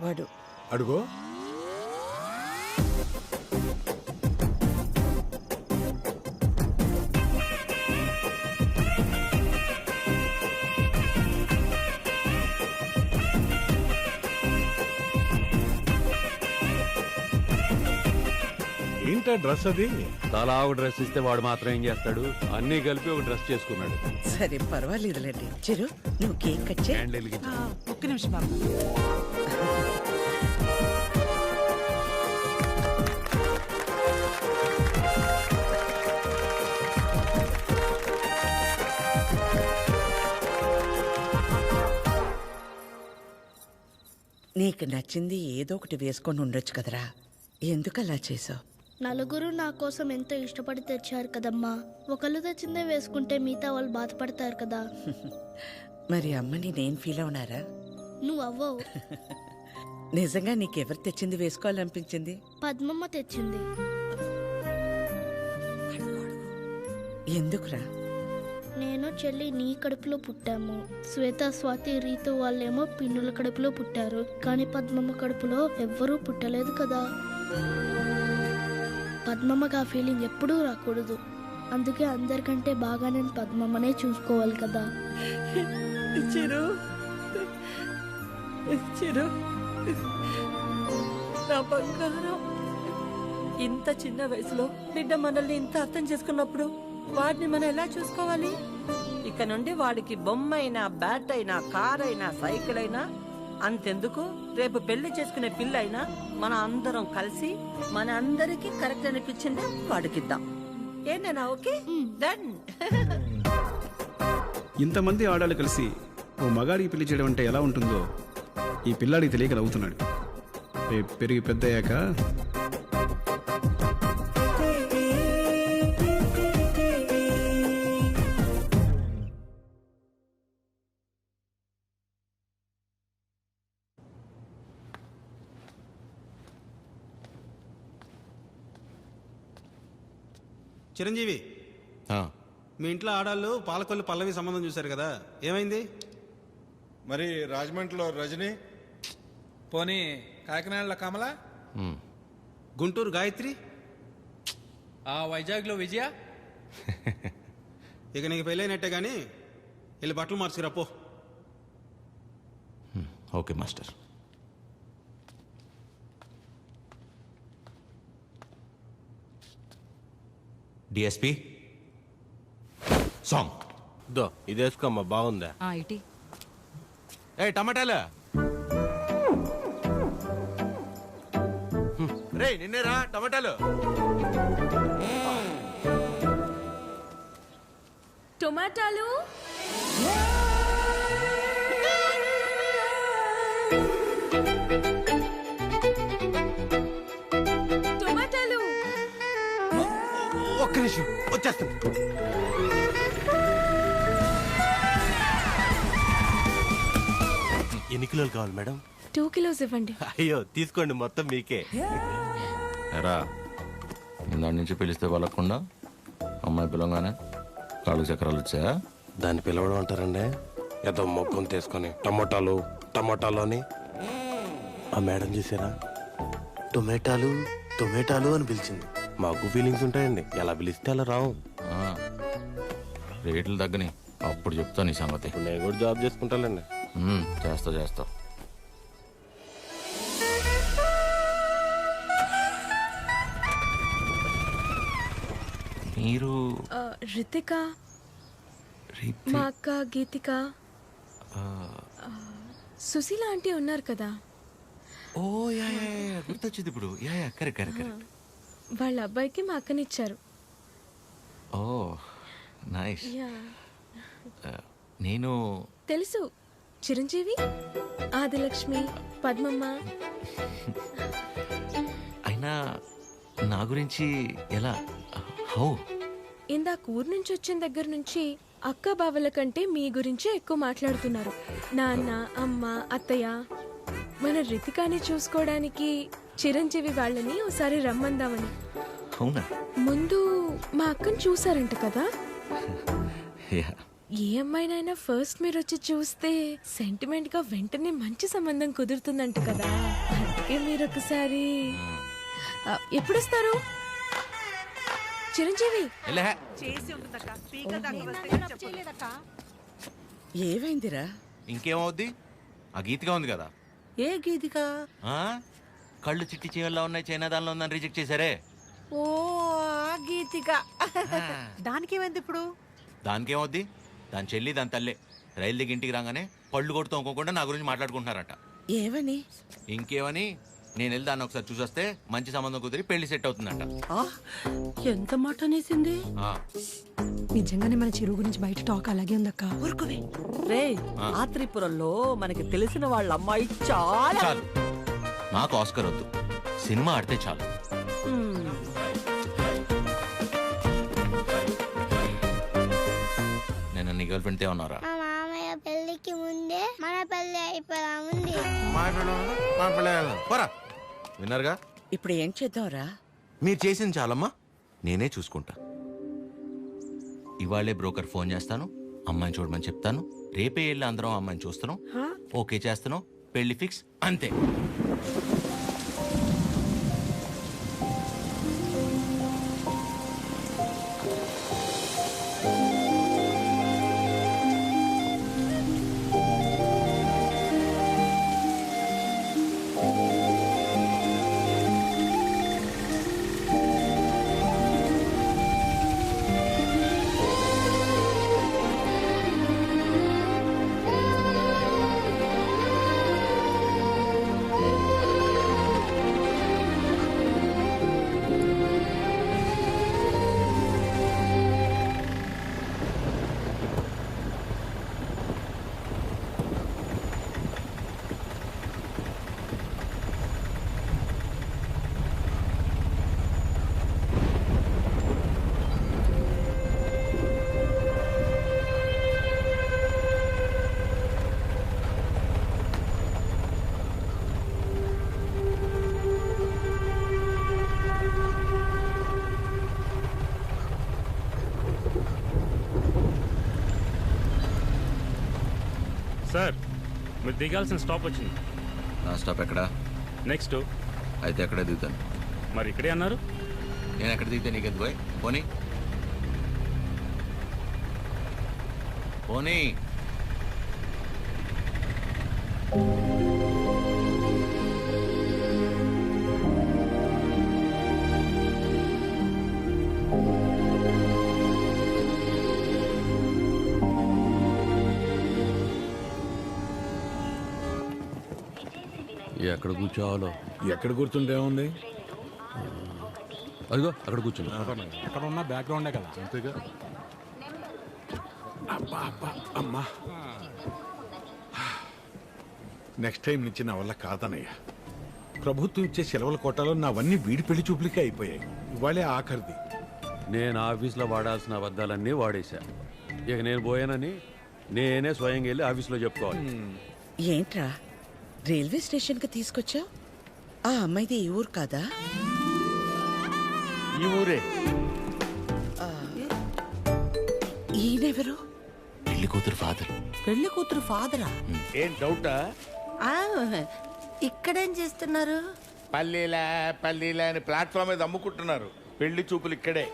వాడు అడుగో. ఏంటా డ్రెస్ అది? తలా ఒక డ్రెస్ ఇస్తే వాడు మాత్రం ఏం చేస్తాడు? అన్నీ కలిపి ఒక డ్రెస్ చేసుకున్నాడు. సరే పర్వాలేదులేండి. చిరు నువ్వు కేక్ కట్ చేయి. ఒక్క నిమిషం బాబు. నీకు నచ్చింది ఏదో ఒకటి వేసుకొని ఉండొచ్చు కదరా, ఎందుకు అలా చేసావు? నలుగురు నా కోసం ఎంతో ఇష్టపడి తెచ్చారు కదమ్మా. ఒకళ్ళు తెచ్చిందే వేసుకుంటే మిగతా వాళ్ళు బాధపడతారు కదా. మరి అమ్మని నేను ఫీల్ అవునారా? నువ్వు అవ్వవు. నిజంగా నీకెవరు తెచ్చింది వేసుకోవాలనిపించింది? పద్మమ్మ తెచ్చింది. ఎందుకురా? నేను చెల్లి నీ కడుపులో పుట్టాము. శ్వేత, స్వాతి, రీతు వాళ్ళేమో పిన్నుల కడుపులో పుట్టారు. కానీ పద్మమ్మ కడుపులో ఎవ్వరూ పుట్టలేదు కదా. పద్మమ్మకి ఆ ఫీలింగ్ ఎప్పుడూ రాకూడదు. అందుకే అందరికంటే బాగా నేను పద్మమ్మనే చూసుకోవాలి కదా. చిరు చిరు నా బంగారం, ఇంత చిన్న వయసులో బిడ్డ మనల్ని ఇంత అర్థం చేసుకున్నప్పుడు వాడిని మనం ఎలా చూసుకోవాలి? ఇక నుండి వాడికి బొమ్మ అయినా, బ్యాట్ అయినా, కార్ అయినా, సైకిల్ అయినా అంతెందుకు, రేపు పెళ్లి చేసుకునే పిల్ల అయినా మన అందరం కలిసి మన అందరికి కరెక్ట్ అనిపించిందే వాడికిద్దాం. ఏంటన్నా? Okay done. ఇంతమంది ఆడాలు కలిసి ఓ మగాడికి పెళ్లి చేయడం అంటే ఎలా ఉంటుందో ఈ పిల్లాడికి తెలియక నవ్వుతున్నాడు. రేపు పెరిగి పెద్ద అయ్యాక చిరంజీవి, మీ ఇంట్లో ఆడాళ్ళు పాలకొల్లు పల్లవి సంబంధం చూశారు కదా, ఏమైంది? మరి రాజమండ్రిలో రజని, పోనీ కాకినాడలో కమల, గుంటూరు గాయత్రి, ఆ వైజాగ్లో విజయ. ఇక నీకు పెళ్ళైనట్టే కానీ వెళ్ళి బట్టలు మార్చుకురా పో. Okay master. డిఎస్పి సాంగ్ దో ఇది వేసుకోమ్మా, బాగుందా? ఇటీ ఏ టమాటాలు రే, నిన్నేరా టమాటాలు. టొమాటాలు టొమాటాలు ఒక్క నిమిషం వచ్చేస్తాను. ఎన్ని కిలోలు కావాలి మేడం? 2 kilos ఇవ్వండి. అయ్యో తీసుకోండి, మొత్తం మీకే. ఎరా దాని నుంచి పిలిస్తే వాళ్ళకుండా అమ్మాయి పిలవగానే కాళ్ళు చక్రాలు వచ్చాయా? దాన్ని పిలవడం అంటారండి, ఏదో మొక్కం తీసుకొని టమోటాలు టమోటాలు అని. ఆ మేడం చూసారా, టొమాటాలు టొమాటాలు అని పిలిచింది. మాకు ఫీలింగ్స్ ఉంటాయండి, ఎలా పిలిస్తే అలా రావు. రేట్లు తగ్గని అప్పుడు చెప్తా నీ సంగతి. నేను కూడా జాబ్ చేసుకుంటానండి. చేస్తా చేస్తా. మీరు రితిక, మా అక్క గీతిక, సుశీల ఆంటీ ఉన్నారు కదా. ఓ యా గుర్తొచ్చింది ఇప్పుడు. Yeah correct correct correct. వాళ్ళ అబ్బాయికి మా అక్కనిచ్చారు. ఓ నైస్. యా నేను తెలుసు, చిరంజీవి, ఆదిలక్ష్మి, పద్మమ్మ. అయినా నా గురించి ఎలా? హౌ? ఇందాక ఊరు నుంచి వచ్చిన దగ్గర నుంచి అక్క బావల కంటే మీ గురించే ఎక్కువ మాట్లాడుతున్నారు. నాన్న, అమ్మ, అత్తయ్య. మన రితికాని చూసుకోవడానికి చిరంజీవి వాళ్ళని ఒకసారి రమ్మందామని. అవునా? ముందు మా అక్కని చూసారంట కదా. ఏ అమ్మాయినైనా ఫస్ట్ మీరు వచ్చి చూస్తే సెంటిమెంట్ గా వెంటనే మంచి సంబంధం కుదురుతుందంట కదా, అందుకే మీరు ఒకసారి ఎప్పుడు వస్తారు చిరంజీవి? ఏమైందిరా? ఇంకేమవుద్ది, ఆ గీతిగా ఉంది కదా. ఏ గీతిగా? ఆ? కళ్ళు చిట్టి చీవల్లో ఉన్నాయి, చైనా దానిలో ఉందని రిజెక్ట్ చేశారే. ఓ ఆ గీతిగా. దానికేమైంది ఇప్పుడు? దానికేమవుద్ది, దాని చెల్లి దాని తల్లే రైలు దిగి ఇంటికి రాగానే పళ్ళు కొడుతూ అనుకోకుండా నా గురించి మాట్లాడుకుంటున్నారట. ఏమని? ఇంకేమని, నేను వెళ్ళి దాన్ని ఒకసారి చూసొస్తే మంచి సంబంధం కుదిరి పెళ్లి సెట్ అవుతుందంట. ఎంత మాట అనేసింది? నిజంగానే మన చిరు గురించి బయట టాక్ అలాగే ఉందక్క. రే ఆ త్రిపురంలో మనకి తెలిసిన వాళ్ళ అమ్మాయి చాలా. చాలు, నాకు ఆస్కర్ వద్దు, సినిమా ఆడితే చాలు. నేను నీ గర్ల్ ఫ్రెండ్ ఉన్నారా? మా మామయ్య పెళ్లికి ముందే మన పెళ్లి అయిపోదా ఉంది. విన్నారుగా, ఇప్పుడు ఏం చేద్దాంరా? మీరు చేసింది చాలమ్మా, నేనే చూసుకుంటా. ఇవాళే బ్రోకర్ ఫోన్ చేస్తాను, అమ్మాయిని చూడమని చెప్తాను. రేపే వెళ్ళి అందరం అమ్మాయిని చూస్తున్నాం, ఓకే చేస్తున్నాం, పెళ్లి ఫిక్స్, అంతే. సార్, మీరు దిగాల్సిన స్టాప్ వచ్చింది. నా స్టాప్ ఎక్కడా? నెక్స్ట్. అయితే ఎక్కడ దిగుతాను? మరి ఇక్కడే అన్నారు. నేను ఎక్కడ దిగితే నీకెందుకు పోయి? పోనీ పోనీ. ఎక్కడ కూర్చోవాలో? ఎక్కడ కూర్చుంటే ఏముంది, అదిగో అక్కడ కూర్చున్నా. అక్కడ ఉన్న బ్యాక్గ్రౌండే కదా. అంతేగా. అమ్మా, నెక్స్ట్ టైం నుంచి నా వల్ల కాదనయ్య. ప్రభుత్వం ఇచ్చే సెలవుల కోటాలో నావన్నీ వీడి పెళ్లి చూపులకే అయిపోయాయి. ఇవాళే ఆఖరిది. నేను ఆఫీస్లో వాడాల్సిన అబద్ధాలన్నీ వాడేశా. ఇక నేను పోయానని నేనే స్వయంగా వెళ్ళి ఆఫీస్లో చెప్పుకోవాలి. ఏంట్రా రైల్వే స్టేషన్కి తీసుకొచ్చా? ఆ అమ్మాయిది ఈ ఊరు కాదా? ఈ ఊరే. ఈయనెవరు? పెళ్లి కూతురు ఫాదర్. పెళ్లి కూతురు ఫాదరా? ఏం డౌటా? ఇక్కడేం చేస్తున్నారు? పల్లీలా పల్లీలా అని ప్లాట్ఫామ్ మీద అమ్ముకుంటున్నారు. పెళ్లి చూపులు ఇక్కడే.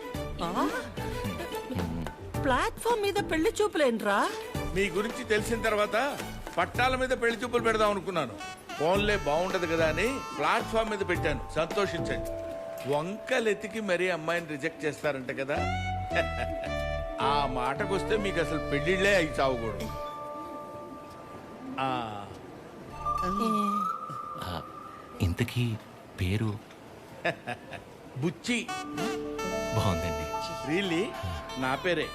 ప్లాట్ఫామ్ మీద పెళ్లి చూపులేంట్రా? మీ గురించి తెలిసిన తర్వాత పట్టాల మీద పెళ్లి చూపులు పెడదాం అనుకున్నాను. ఫోన్లే బాగుంటది కదా అని ప్లాట్ఫామ్ మీద పెట్టాను, సంతోషించండి. వంకలెతికి మరీ అమ్మాయిని రిజెక్ట్ చేస్తారంట కదా. ఆ మాటకొస్తే మీకు అసలు పెళ్లిళ్లే అయి చావకూడదు. ఇంతకీ పేరు? బుచ్చి. బాగుందండి. రియల్లీ నా పేరే.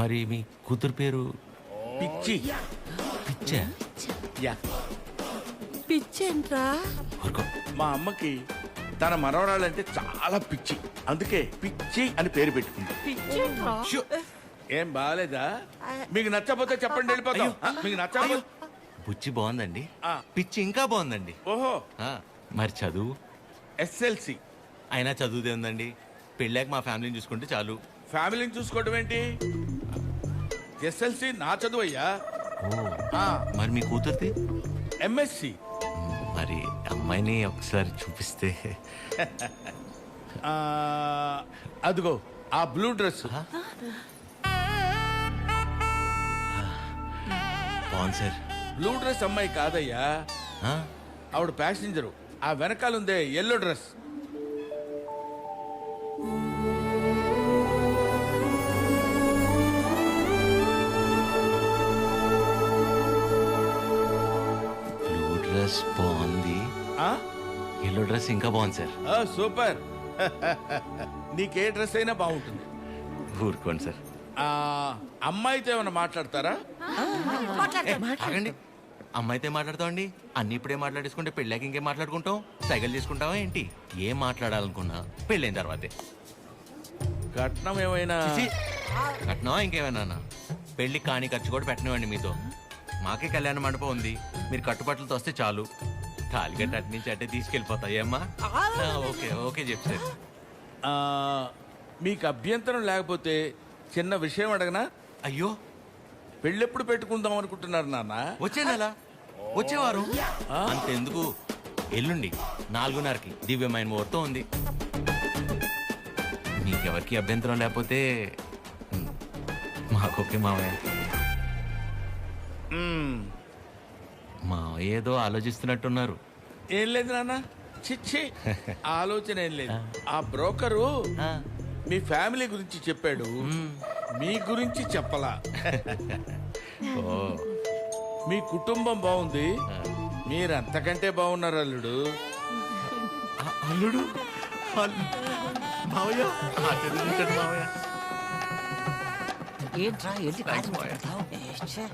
మరి మీ కూతురు పేరు? పిచ్చి. పిచ్చా? యా. పిచ్చేంట్రా? మా అమ్మకి తన మనవరాలంటే చాలా పిచ్చి, అందుకే పిచ్చి అని పేరు పెట్టుకుంది. పిచ్చేంట్రా? ఏం బాగాలేదా? మీకు నచ్చకపోతే చెప్పండి, వెళ్ళిపోతాం. మీకు నచ్చకపోతే. బుచ్చి బాగుందండి, పిచ్చి ఇంకా బాగుందండి. ఓహో. మరి చదువు? SLC. అయినా చదువుదే ఉందండి, పెళ్ళాక మా ఫ్యామిలీని చూసుకుంటే చాలు. ఫ్యామిలీని చూసుకోవడం ఏంటి? ఎస్ఎల్సి నా చదువయ్యా. మరి మీ కూతురుది? ఎంఎస్సి. మరి అమ్మాయిని ఒకసారి చూపిస్తే. అదిగో ఆ బ్లూ డ్రెస్. బాగుంది సార్. బ్లూ డ్రెస్ అమ్మాయి కాదయ్యా, ఆవిడ ప్యాసింజరు. ఆ వెనకాలందే ఎల్లో డ్రెస్. బ్లూ డ్రెస్ బాగుంది, ఎల్లో డ్రెస్ ఇంకా బాగుంది సార్. సూపర్. నీకే డ్రెస్ అయినా బాగుంటుంది. ఊరుకోండి సార్. అమ్మాయితో ఏమైనా మాట్లాడతారా? ఆగండి, అమ్మాయితో మాట్లాడతామండి. అన్ని ఇప్పుడే మాట్లాడేసుకుంటే పెళ్ళాక ఇంకేం మాట్లాడుకుంటాం? సైకిల్ చేసుకుంటావా ఏంటి? ఏం మాట్లాడాలనుకున్నా పెళ్ళైన తర్వాతే. కట్నం ఏమైనా? కట్నమా ఇంకేమైనా? పెళ్లి కాని ఖర్చు కూడా పెట్టనివ్వండి మీతో. మాకే కళ్యాణ మండపం ఉంది, మీరు కట్టుబట్టలతో వస్తే చాలు. తాలిగట్ట అటు నుంచి అట్టే తీసుకెళ్ళిపోతాయమ్మా. ఓకే ఓకే చెప్తారు. మీకు అభ్యంతరం లేకపోతే చిన్న విషయం అడగనా? అయ్యో, పెళ్ళెప్పుడు పెట్టుకుందాం అనుకుంటున్నారు నాన్న? వచ్చే నెల, వచ్చేవారు. అంతెందుకు, ఎల్లుండి 4:30కి దివ్యమైన ముహూర్తం ఉంది. మీకెవరికి అభ్యంతరం లేకపోతే మాకొకే మావయ్య. మావయ్య ఏదో ఆలోచిస్తున్నట్టున్నారు. ఏం లేదు నాన్న, చిచ్చి ఆలోచన ఏం లేదు. ఆ బ్రోకరు మీ ఫ్యామిలీ గురించి చెప్పాడు, మీ గురించి చెప్పలా. మీ కుటుంబం బాగుంది, మీరు అంతకంటే బాగున్నారు అల్లుడు. అల్లుడు మావయ్య,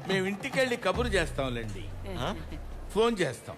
మేము ఇంటికి వెళ్ళి కబురు చేస్తాంలేండి. ఫోన్ చేస్తాం.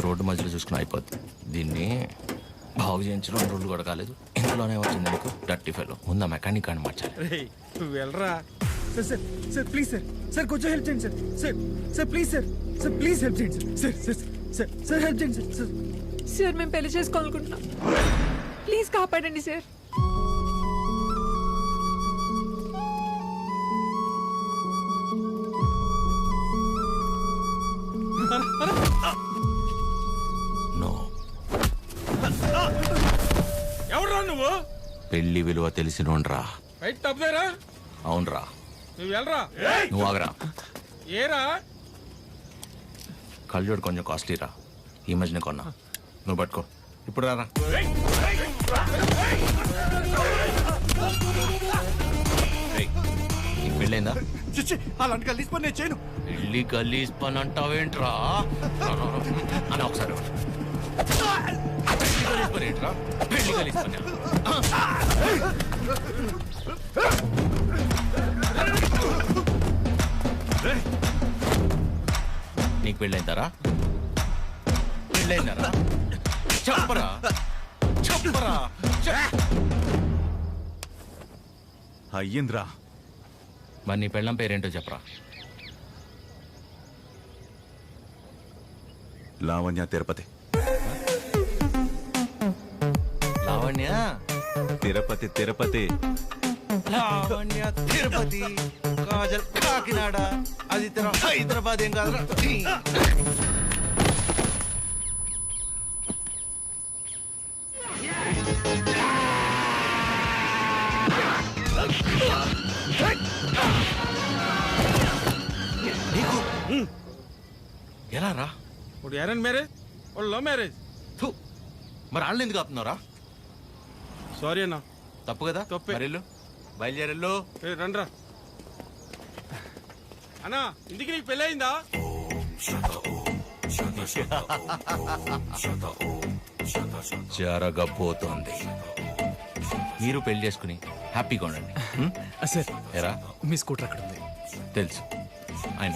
రోడ్డు మధ్యలో చూసుకుని అయిపోద్ది. దీన్ని బాగు చేయించడం 2 రోజులు కూడా కాలేదు, ఇందులోనే వచ్చింది నీకు డర్టీ ఫెలో. ముందు మెకానిక్ అని మార్చాలి. నువ్వు వెళ్ళరా. Sir sir sir please sir, sir కొంచెం హెల్ప్ చేయండి sir. Sir sir please sir, sir please help చేయండి sir. Sir sir sir help చేయండి సార్. సార్ సార్ మేము పెళ్లి చేసుకోవాలనుకుంటున్నాం, ప్లీజ్ కాపాడండి సార్. ఎవరా నువ్వు? పెళ్లి విలువ తెలిసినోండ్రా. రైట్ తప్పదేరా? అవునరా. నువ్వు వెళ్ళరా. నువ్వు ఆగరా. ఏరా? కళ్ళజోడు కొంచెం కాస్ట్లీరా, ఈ మధ్యన కొన్నా. నువ్వు పట్టుకో. ఇప్పుడు రారా. నీకు పెళ్ళైందా? అలాంటి గలీజ్ పని నేను చేయను. పెళ్లి గలీజ్ పని అంటావేంట్రా? అని ఒకసారి పెళ్లి గలీజ్ పని ఏంట్రా? పెళ్లి గలీజ్ పని. నీకు పెళ్ళైందారా? పెళ్ళైందారా? చెప్పరా, చెప్పరా. అయ్యింద్రా. మరి నీ పెళ్ళం పేరేంటో చెప్పరా. లావణ్య తిరుపతి. లావణ్య తిరుపతి తిరుపతి. లావణ్య తిరుపతి, కాజల్ కాకినాడ, అది హైదరాబాద్. ఏం కాదు. ఎలా రా? ఇప్పుడు అరేంజ్ మ్యారేజ్, వాళ్ళు లవ్ మ్యారేజ్. మరి వాళ్ళు ఎందుకు ఆపుతున్నారా? సారీ అన్న, తప్పు కదా. తప్పే. మరి బయలుదేరెళ్ళు. రండ్రా అన్నా, ఇందుకు నీకు పెళ్ళి అయిందా? జరగబోతోంది. మీరు పెళ్లి చేసుకుని హ్యాపీగా ఉండండి. సార్ ఎరా, మీ స్కూటర్ అక్కడ ఉంది. తెలుసు ఆయన.